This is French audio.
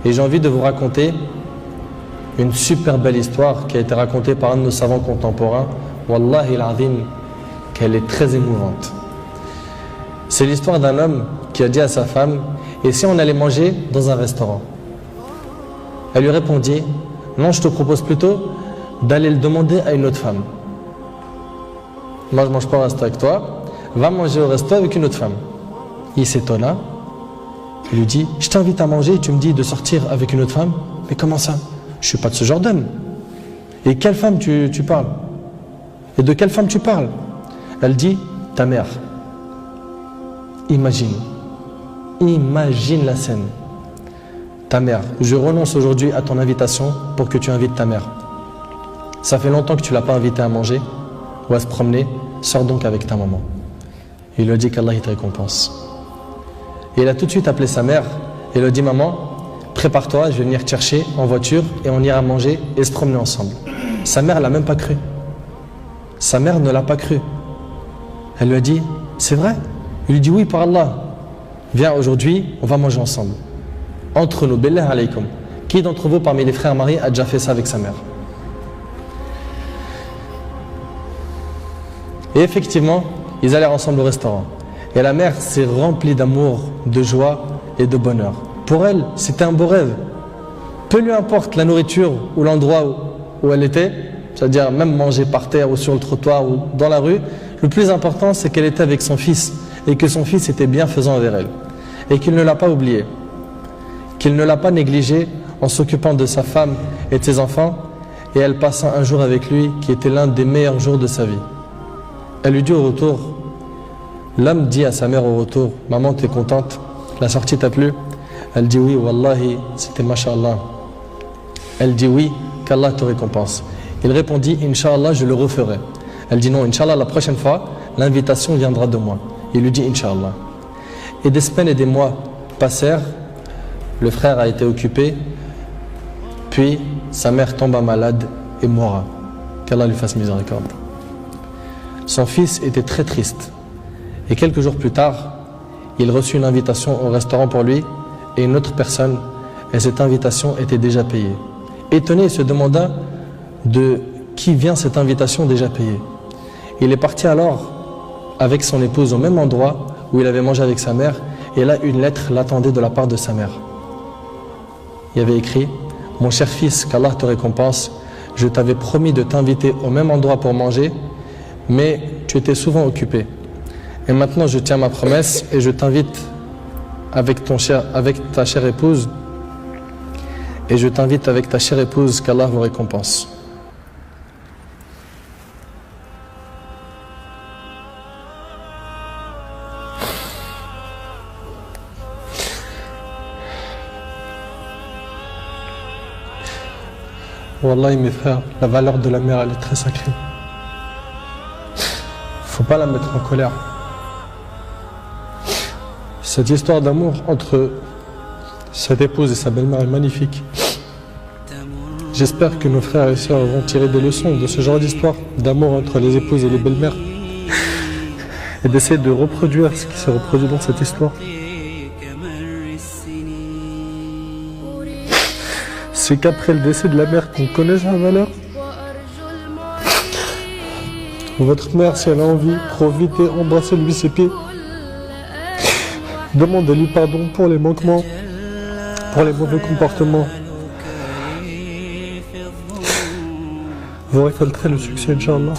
Et j'ai envie de vous raconter une super belle histoire qui a été racontée par un de nos savants contemporains. Wallahi al-azim, qu'elle est très émouvante. C'est l'histoire d'un homme qui a dit à sa femme: et si on allait manger dans un restaurant? Elle lui répondit: non, je te propose plutôt d'aller le demander à une autre femme. Moi je mange pas au resto avec toi, va manger au resto avec une autre femme. Il s'étonna, il lui dit: je t'invite à manger et tu me dis de sortir avec une autre femme? Mais comment ça? Je suis pas de ce genre d'homme. Et quelle femme tu parles? Et de quelle femme tu parles? Elle dit: ta mère. Imagine la scène. Ta mère, je renonce aujourd'hui à ton invitation pour que tu invites ta mère. Ça fait longtemps que tu ne l'as pas invitée à manger ou à se promener, sors donc avec ta maman. Il lui a dit qu'Allah te récompense. Et il a tout de suite appelé sa mère et lui a dit: maman, prépare-toi, je vais venir te chercher en voiture et on ira manger et se promener ensemble. Sa mère ne l'a même pas cru. Sa mère ne l'a pas cru. Elle lui a dit: c'est vrai? Il lui dit: oui, par Allah. Viens, aujourd'hui, on va manger ensemble. Entre nous, billah alaykum. Qui d'entre vous, parmi les frères mariés, a déjà fait ça avec sa mère? Et effectivement, ils allèrent ensemble au restaurant. Et la mère s'est remplie d'amour, de joie et de bonheur. Pour elle, c'était un beau rêve. Peu lui importe la nourriture ou l'endroit où elle était, c'est-à-dire même manger par terre ou sur le trottoir ou dans la rue, le plus important, c'est qu'elle était avec son fils et que son fils était bienfaisant envers elle. Et qu'il ne l'a pas oublié, qu'il ne l'a pas négligé en s'occupant de sa femme et de ses enfants, et elle passa un jour avec lui qui était l'un des meilleurs jours de sa vie. Elle lui dit au retour, l'homme dit à sa mère au retour: maman, tu es contente? La sortie t'a plu? Elle dit: oui, wallahi, c'était masha'Allah. Elle dit: oui, qu'Allah te récompense. Il répondit: Inch'Allah, je le referai. Elle dit: non, Inch'Allah, la prochaine fois, l'invitation viendra de moi. Il lui dit: Inch'Allah. Et des semaines et des mois passèrent, le frère a été occupé, puis sa mère tomba malade et mourra. Qu'Allah lui fasse miséricorde. Son fils était très triste. Et quelques jours plus tard, il reçut une invitation au restaurant pour lui et une autre personne, et cette invitation était déjà payée. Étonné, il se demanda de qui vient cette invitation déjà payée. Il est parti alors avec son épouse au même endroit où il avait mangé avec sa mère, et là une lettre l'attendait de la part de sa mère. Il y avait écrit: mon cher fils, qu'Allah te récompense, je t'avais promis de t'inviter au même endroit pour manger, mais tu étais souvent occupé. Et maintenant je tiens ma promesse et je t'invite avec ta chère épouse, et je t'invite avec ta chère épouse, qu'Allah vous récompense. Wallahi mes frères, la valeur de la mère, elle est très sacrée. Faut pas la mettre en colère. Cette histoire d'amour entre cette épouse et sa belle-mère est magnifique. J'espère que nos frères et sœurs vont tirer des leçons de ce genre d'histoire d'amour entre les épouses et les belles-mères et d'essayer de reproduire ce qui s'est reproduit dans cette histoire. C'est qu'après le décès de la mère qu'on connaît sa valeur. Votre mère, si elle a envie, profitez, embrassez-lui ses pieds. Demandez-lui pardon pour les manquements, pour les mauvais comportements. Vous récolterez le succès, Inch'Allah.